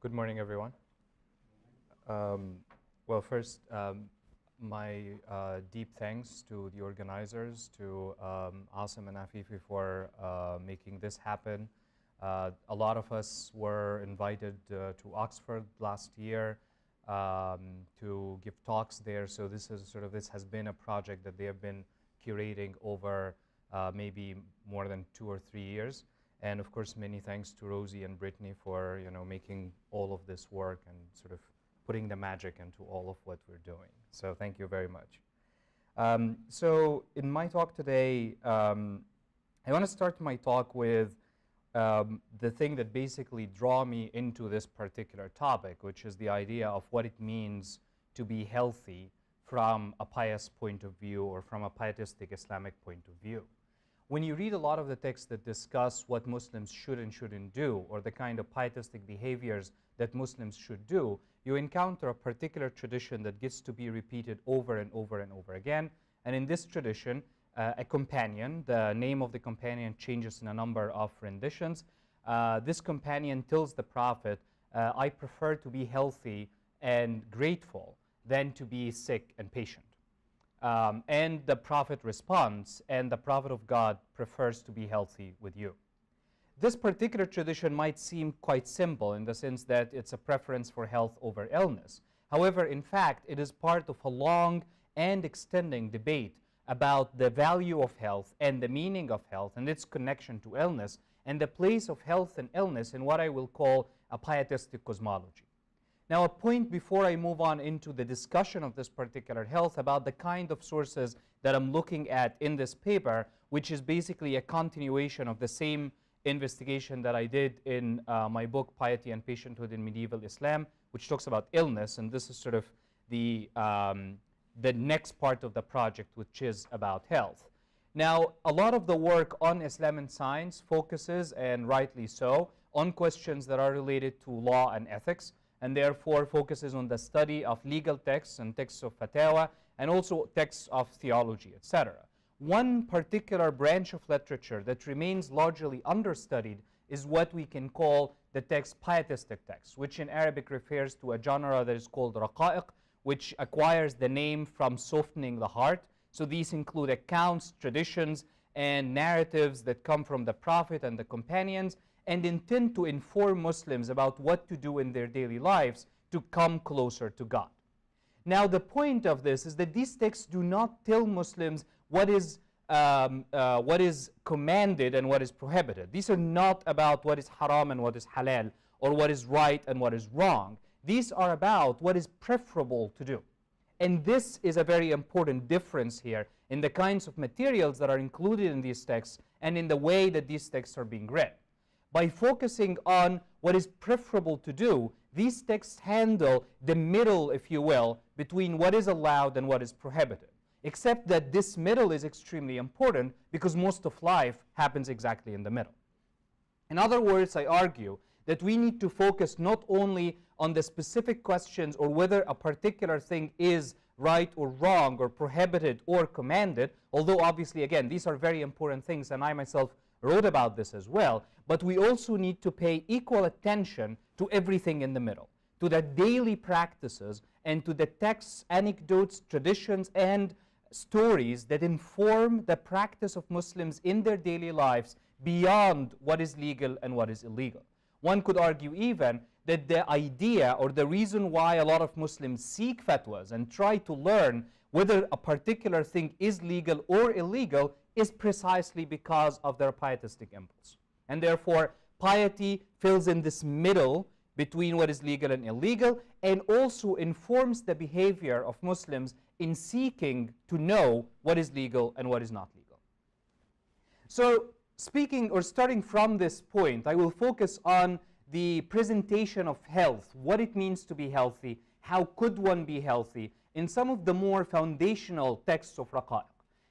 Good morning, everyone. Well, first, my deep thanks to the organizers, to Asim and Afifi for making this happen. A lot of us were invited to Oxford last year to give talks there. So this has been a project that they have been curating over maybe more than 2 or 3 years. And of course, many thanks to Rosie and Brittany for making all of this work and sort of putting the magic into all of what we're doing. So thank you very much. So in my talk today, I want to start my talk with the thing that basically draw me into this particular topic, which is the idea of what it means to be healthy from a pious point of view or from a pietistic Islamic point of view. When you read a lot of the texts that discuss what Muslims should and shouldn't do, or the kind of pietistic behaviors that Muslims should do, you encounter a particular tradition that gets to be repeated over and over and over again. And in this tradition, a companion, the name of the companion changes in a number of renditions. This companion tells the Prophet, I prefer to be healthy and grateful than to be sick and patient. And the Prophet responds, and the Prophet of God prefers to be healthy with you. This particular tradition might seem quite simple in the sense that it's a preference for health over illness. However, in fact, it is part of a long and extending debate about the value of health and the meaning of health and its connection to illness and the place of health and illness in what I will call a pietistic cosmology. Now, a point before I move on into the discussion of this particular health about the kind of sources that I'm looking at in this paper, which is basically a continuation of the same investigation that I did in my book, Piety and Patienthood in Medieval Islam, which talks about illness, and this is sort of the next part of the project, which is about health. Now, a lot of the work on Islam and science focuses, and rightly so, on questions that are related to law and ethics, and therefore focuses on the study of legal texts and texts of fatwa, and also texts of theology, etc. One particular branch of literature that remains largely understudied is what we can call the text pietistic text, which in Arabic refers to a genre that is called Raqa'iq, which acquires the name from softening the heart. So these include accounts, traditions, and narratives that come from the Prophet and the companions, and intend to inform Muslims about what to do in their daily lives to come closer to God. Now, the point of this is that these texts do not tell Muslims what is commanded and what is prohibited. These are not about what is haram and what is halal, or what is right and what is wrong. These are about what is preferable to do. And this is a very important difference here in the kinds of materials that are included in these texts and in the way that these texts are being read. By focusing on what is preferable to do, these texts handle the middle, if you will, between what is allowed and what is prohibited. Except that this middle is extremely important because most of life happens exactly in the middle. In other words, I argue that we need to focus not only on the specific questions or whether a particular thing is right or wrong or prohibited or commanded, although obviously, again, these are very important things, and I myself wrote about this as well, but we also need to pay equal attention to everything in the middle, to the daily practices and to the texts, anecdotes, traditions, and stories that inform the practice of Muslims in their daily lives beyond what is legal and what is illegal. One could argue even that the idea or the reason why a lot of Muslims seek fatwas and try to learn whether a particular thing is legal or illegal is precisely because of their pietistic impulse. And therefore, piety fills in this middle between what is legal and illegal, and also informs the behavior of Muslims in seeking to know what is legal and what is not legal. So, starting from this point, I will focus on the presentation of health, what it means to be healthy, how could one be healthy, in some of the more foundational texts of Raqa'iq.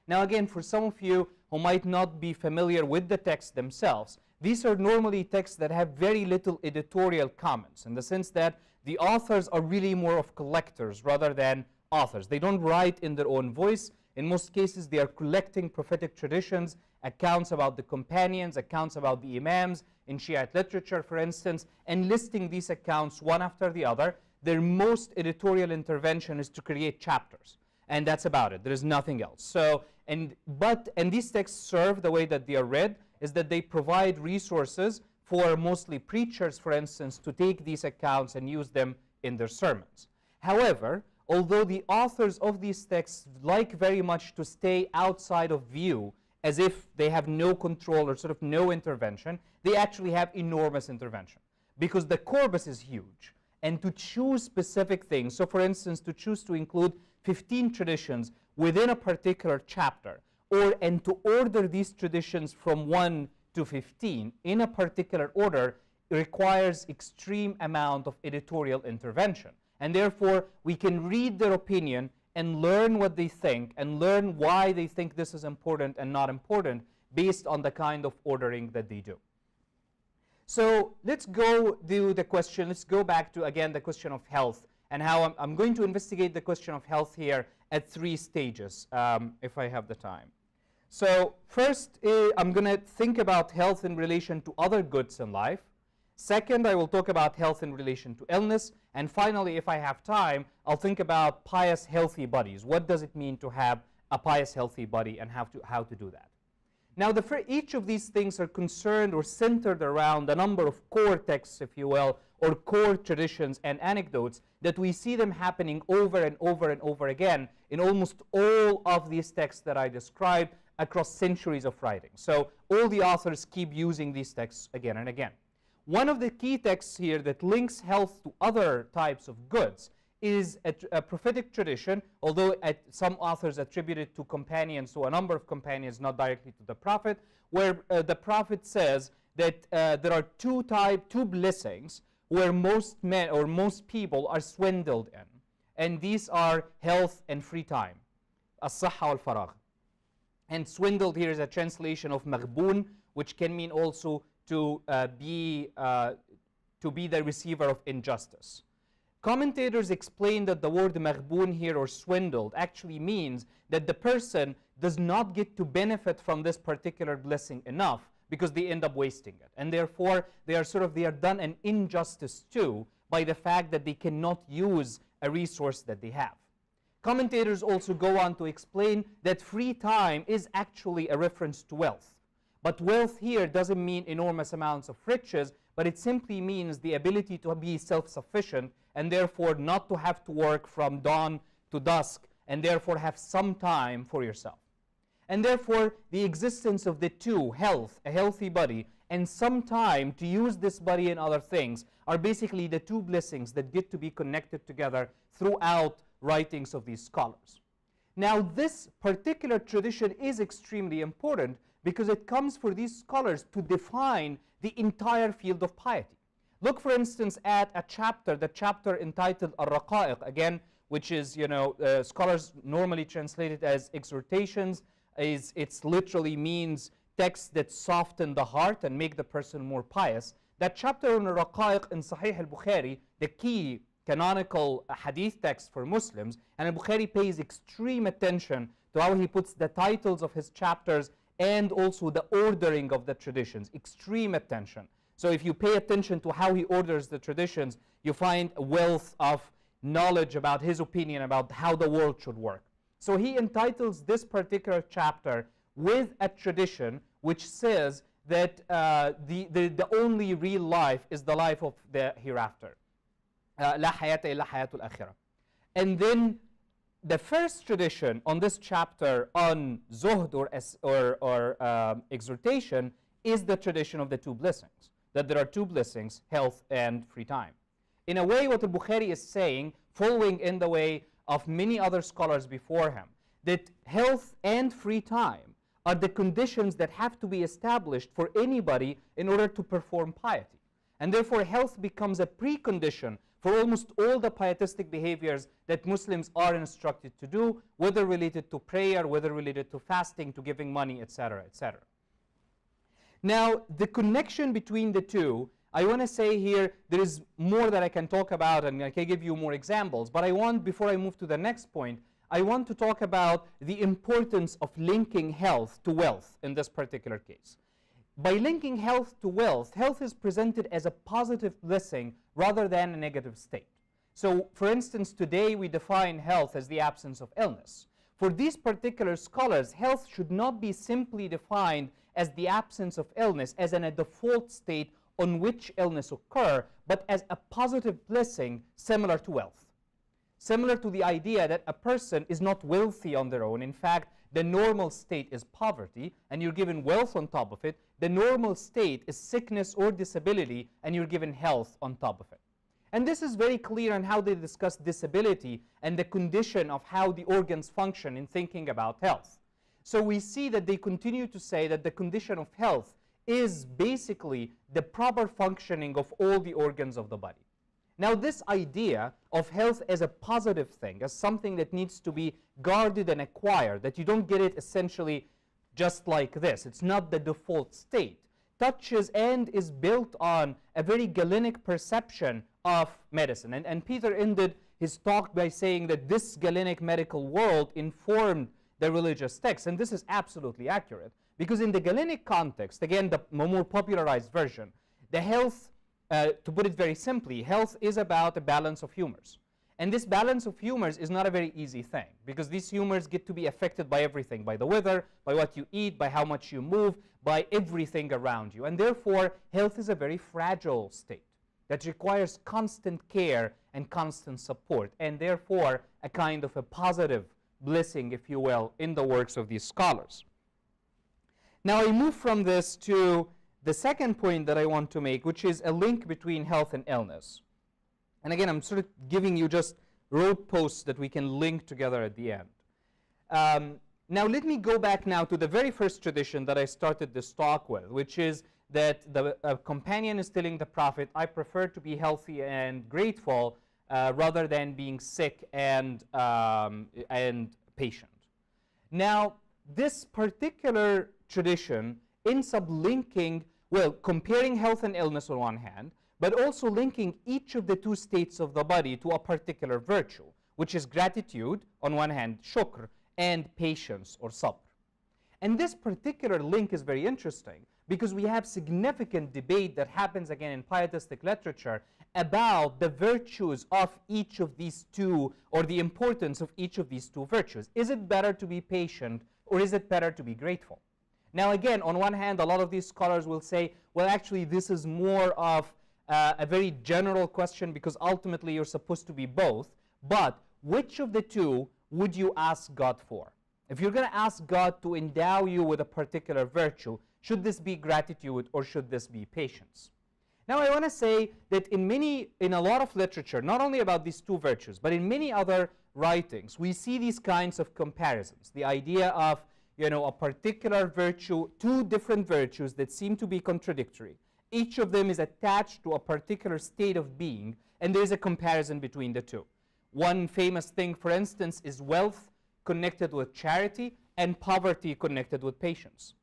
Now again, for some of you who might not be familiar with the texts themselves, these are normally texts that have very little editorial comments, in the sense that the authors are really more of collectors rather than authors. They don't write in their own voice. In most cases, they are collecting prophetic traditions accounts about the companions, accounts about the imams in Shiite literature, for instance, and listing these accounts one after the other. Their most editorial intervention is to create chapters, and that's about it. There is nothing else. So, and these texts serve, the way that they are read is that they provide resources for mostly preachers, for instance, to take these accounts and use them in their sermons. However, although the authors of these texts like very much to stay outside of view, as if they have no control or sort of no intervention, they actually have enormous intervention, because the corpus is huge. And to choose specific things, so for instance, to choose to include 15 traditions within a particular chapter, and to order these traditions from 1 to 15 in a particular order, requires extreme amount of editorial intervention. And therefore, we can read their opinion and learn what they think, and learn why they think this is important and not important, based on the kind of ordering that they do. So let's go do the question. Let's go back to, again, the question of health, and how I'm going to investigate the question of health here at 3 stages, if I have the time. So first, I'm going to think about health in relation to other goods in life. Second, I will talk about health in relation to illness. And finally, if I have time, I'll think about pious, healthy bodies. What does it mean to have a pious, healthy body, and how to do that? Now, each of these things are concerned or centered around a number of core texts, if you will, or core traditions and anecdotes that we see them happening over and over and over again in almost all of these texts that I described across centuries of writing. So all the authors keep using these texts again and again. One of the key texts here that links health to other types of goods is a prophetic tradition, although some authors attribute it to companions, to a number of companions, not directly to the prophet, where the prophet says that there are two blessings where most men or most people are swindled in. And these are health and free time, as-sahha wal-faragh. And swindled here is a translation of maghboon, which can mean also to be the receiver of injustice. Commentators explain that the word maghboon here, or swindled, actually means that the person does not get to benefit from this particular blessing enough, because they end up wasting it. And therefore, they are done an injustice too by the fact that they cannot use a resource that they have. Commentators also go on to explain that free time is actually a reference to wealth. But wealth here doesn't mean enormous amounts of riches, but it simply means the ability to be self-sufficient, and therefore not to have to work from dawn to dusk, and therefore have some time for yourself. And therefore, the existence of the two, health, a healthy body, and some time to use this body in other things, are basically the two blessings that get to be connected together throughout writings of these scholars. Now, this particular tradition is extremely important because it comes for these scholars to define the entire field of piety. Look, for instance, at the chapter entitled Al-Raqa'iq, again, which is, scholars normally translate it as exhortations. It literally means texts that soften the heart and make the person more pious. That chapter on Al-Raqa'iq in Sahih al-Bukhari, the key canonical hadith text for Muslims, and al-Bukhari pays extreme attention to how he puts the titles of his chapters and also the ordering of the traditions, extreme attention. So if you pay attention to how he orders the traditions, you find a wealth of knowledge about his opinion about how the world should work. So he entitles this particular chapter with a tradition which says that the only real life is the life of the hereafter. La hayata illa hayatul akhirah. And then the first tradition on this chapter on zuhd or exhortation is the tradition of the two blessings, that there are two blessings, health and free time. In a way, what al-Bukhari is saying, following in the way of many other scholars before him, that health and free time are the conditions that have to be established for anybody in order to perform piety. And therefore, health becomes a precondition for almost all the pietistic behaviors that Muslims are instructed to do, whether related to prayer, whether related to fasting, to giving money, etc., etc. Now, the connection between the two, I want to say here, there is more that I can talk about, and I can give you more examples, but I want, before I move to the next point, I want to talk about the importance of linking health to wealth in this particular case. By linking health to wealth, health is presented as a positive blessing rather than a negative state. So, for instance, today we define health as the absence of illness. For these particular scholars, health should not be simply defined as the absence of illness, as in a default state on which illness occur, but as a positive blessing similar to wealth. Similar to the idea that a person is not wealthy on their own. In fact, the normal state is poverty, and you're given wealth on top of it. The normal state is sickness or disability, and you're given health on top of it. And this is very clear in how they discuss disability and the condition of how the organs function in thinking about health. So we see that they continue to say that the condition of health is basically the proper functioning of all the organs of the body. Now, this idea of health as a positive thing, as something that needs to be guarded and acquired, that you don't get it essentially just like this, it's not the default state, touches and is built on a very Galenic perception of medicine. And Peter ended his talk by saying that this Galenic medical world informed the religious texts, and this is absolutely accurate, because in the Galenic context, again, the more popularized version, the health, to put it very simply, health is about a balance of humors. And this balance of humors is not a very easy thing, because these humors get to be affected by everything, by the weather, by what you eat, by how much you move, by everything around you. And therefore, health is a very fragile state that requires constant care and constant support, and therefore a kind of a positive blessing, if you will, in the works of these scholars. Now I move from this to the second point that I want to make, which is a link between health and illness. And again, I'm sort of giving you just road posts that we can link together at the end. Now let me go back now to the very first tradition that I started this talk with, which is that the companion is telling the Prophet, I prefer to be healthy and grateful rather than being sick and patient. Now, this particular tradition ends up linking, well, comparing health and illness on one hand, but also linking each of the two states of the body to a particular virtue, which is gratitude on one hand, shukr, and patience or sabr. And this particular link is very interesting because we have significant debate that happens again in pietistic literature about the virtues of each of these two, or the importance of each of these two virtues. Is it better to be patient, or is it better to be grateful? Now again, on one hand, a lot of these scholars will say, well, actually this is more of a very general question because ultimately you're supposed to be both, but which of the two would you ask God for? If you're going to ask God to endow you with a particular virtue, should this be gratitude or should this be patience? Now I want to say that in a lot of literature, not only about these two virtues, but in many other writings, we see these kinds of comparisons. The idea of, a particular virtue, two different virtues that seem to be contradictory. Each of them is attached to a particular state of being, and there is a comparison between the two. One famous thing, for instance, is wealth connected with charity and poverty connected with patience.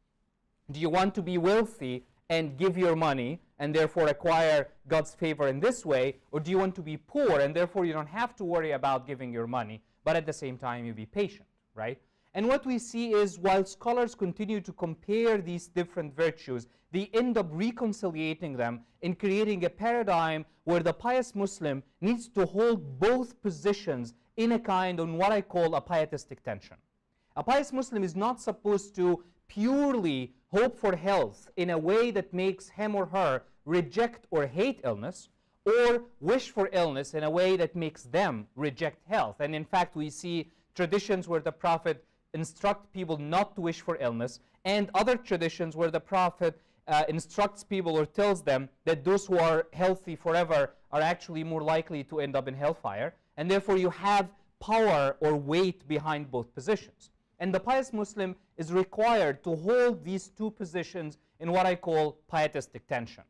Do you want to be wealthy and give your money and therefore acquire God's favor in this way, or do you want to be poor and therefore you don't have to worry about giving your money, but at the same time you be patient, right? And what we see is while scholars continue to compare these different virtues, they end up reconciliating them in creating a paradigm where the pious Muslim needs to hold both positions in a kind of what I call a pietistic tension. A pious Muslim is not supposed to purely hope for health in a way that makes him or her reject or hate illness, or wish for illness in a way that makes them reject health. And in fact, we see traditions where the Prophet instructs people not to wish for illness, and other traditions where the Prophet instructs people or tells them that those who are healthy forever are actually more likely to end up in hellfire, and therefore you have power or weight behind both positions. And the pious Muslim is required to hold these two positions in what I call pietistic tension.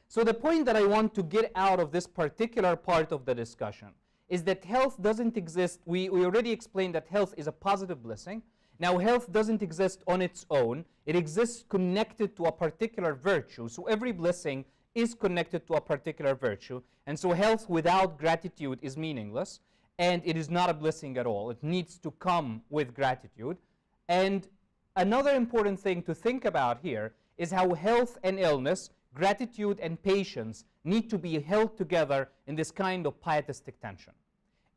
So the point that I want to get out of this particular part of the discussion is that health doesn't exist. We already explained that health is a positive blessing. Now health doesn't exist on its own. It exists connected to a particular virtue. So every blessing is connected to a particular virtue. And so health without gratitude is meaningless. and it is not a blessing at all. It needs to come with gratitude. And another important thing to think about here is how health and illness, gratitude and patience need to be held together in this kind of pietistic tension.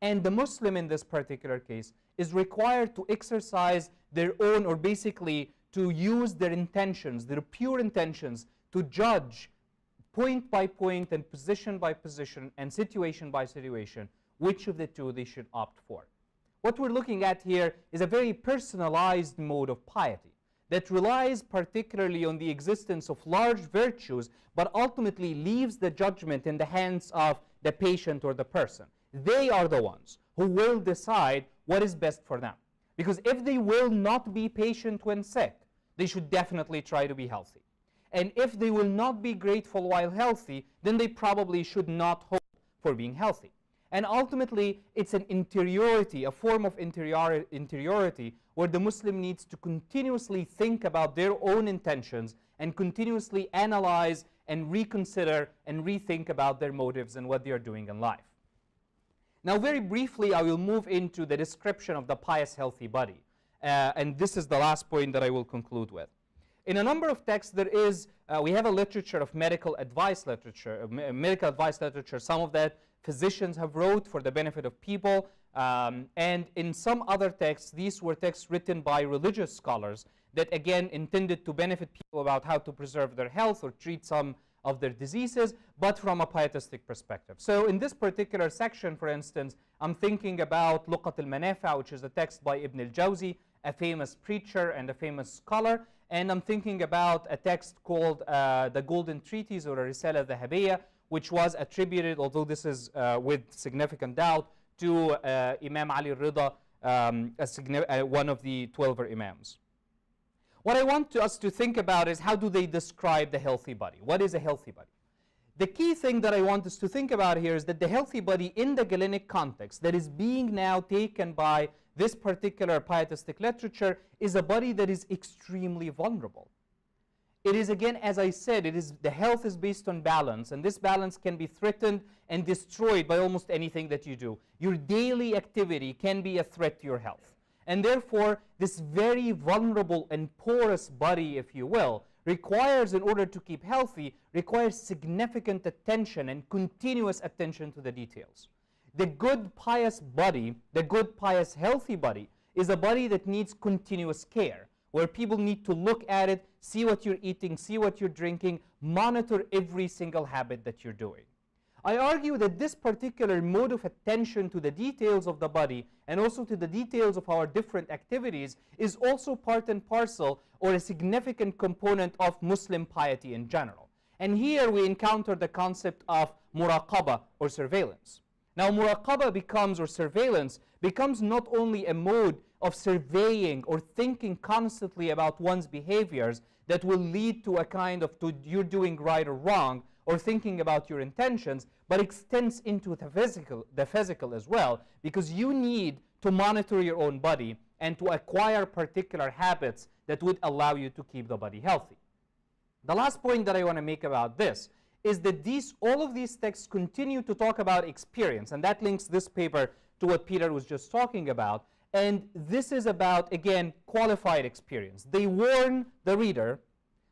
And the Muslim in this particular case is required to exercise their own, or basically to use their intentions, their pure intentions, to judge point by point and position by position and situation by situation which of the two they should opt for. What we're looking at here is a very personalized mode of piety that relies particularly on the existence of large virtues, but ultimately leaves the judgment in the hands of the patient or the person. They are the ones who will decide what is best for them. Because if they will not be patient when sick, they should definitely try to be healthy. And if they will not be grateful while healthy, then they probably should not hope for being healthy. And ultimately, it's an interiority, a form of interiority, where the Muslim needs to continuously think about their own intentions and continuously analyze and reconsider and rethink about their motives and what they are doing in life. Now, very briefly, I will move into the description of the pious, healthy body. And this is the last point that I will conclude with. In a number of texts, we have a literature of medical advice literature, some of that physicians have wrote for the benefit of people. And in some other texts, these were texts written by religious scholars that, again, intended to benefit people about how to preserve their health or treat some of their diseases, but from a pietistic perspective. So in this particular section, for instance, I'm thinking about Luqat al-Manafa', which is a text by Ibn al-Jawzi, a famous preacher and a famous scholar. And I'm thinking about a text called the Golden Treatise, or a Risala Dhahabiyya, which was attributed, although this is with significant doubt, to Imam Ali al-Rida, one of the 12 Imams. What I want us to think about is, how do they describe the healthy body? What is a healthy body? The key thing that I want us to think about here is that the healthy body in the Galenic context that is being now taken by this particular pietistic literature is a body that is extremely vulnerable. It is, again, as I said, the health is based on balance, and this balance can be threatened and destroyed by almost anything that you do. Your daily activity can be a threat to your health. And therefore, this very vulnerable and porous body, if you will, requires, in order to keep healthy, requires significant attention and continuous attention to the details. The good pious body, the good pious healthy body, is a body that needs continuous care, where people need to look at it, see what you're eating, see what you're drinking, monitor every single habit that you're doing. I argue that this particular mode of attention to the details of the body and also to the details of our different activities is also part and parcel, or a significant component, of Muslim piety in general. And here we encounter the concept of muraqabah, or surveillance. Now, muraqabah becomes, or surveillance, becomes not only a mode of surveying or thinking constantly about one's behaviors that will lead to a kind of you're doing right or wrong, or thinking about your intentions, but extends into the physical as well, because you need to monitor your own body and to acquire particular habits that would allow you to keep the body healthy. The last point that I want to make about this is that all of these texts continue to talk about experience, and that links this paper to what Peter was just talking about. And this is about, again, qualified experience. They warn the reader,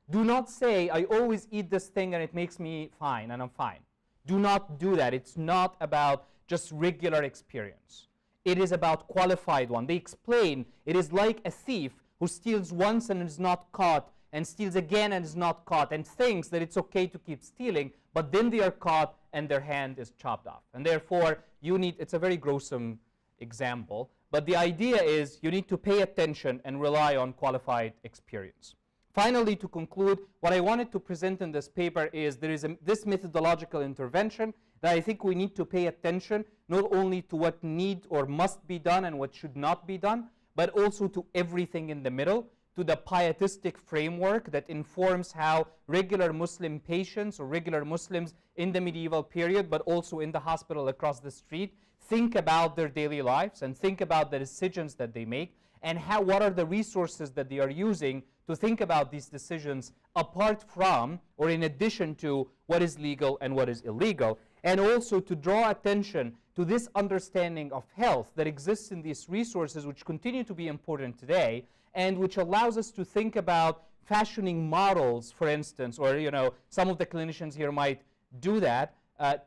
do not say, I always eat this thing and it makes me fine and I'm fine. Do not do that. It's not about just regular experience. It is about qualified one. They explain it is like a thief who steals once and is not caught, and steals again and is not caught, and thinks that it's okay to keep stealing, but then they are caught and their hand is chopped off. And therefore, it's a very gruesome example, but the idea is you need to pay attention and rely on qualified experience. Finally, to conclude, what I wanted to present in this paper is there is this methodological intervention that I think we need to pay attention not only to what need or must be done and what should not be done, but also to everything in the middle, to the pietistic framework that informs how regular Muslim patients or regular Muslims in the medieval period, but also in the hospital across the street, think about their daily lives and think about the decisions that they make, and what are the resources that they are using to think about these decisions apart from or in addition to what is legal and what is illegal, and also to draw attention to this understanding of health that exists in these resources, which continue to be important today, and which allows us to think about fashioning models, for instance, or some of the clinicians here might do that,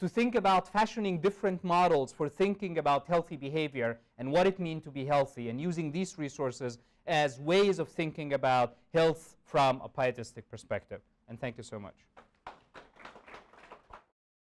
to think about fashioning different models for thinking about healthy behavior and what it means to be healthy, and using these resources as ways of thinking about health from a pietistic perspective. And thank you so much.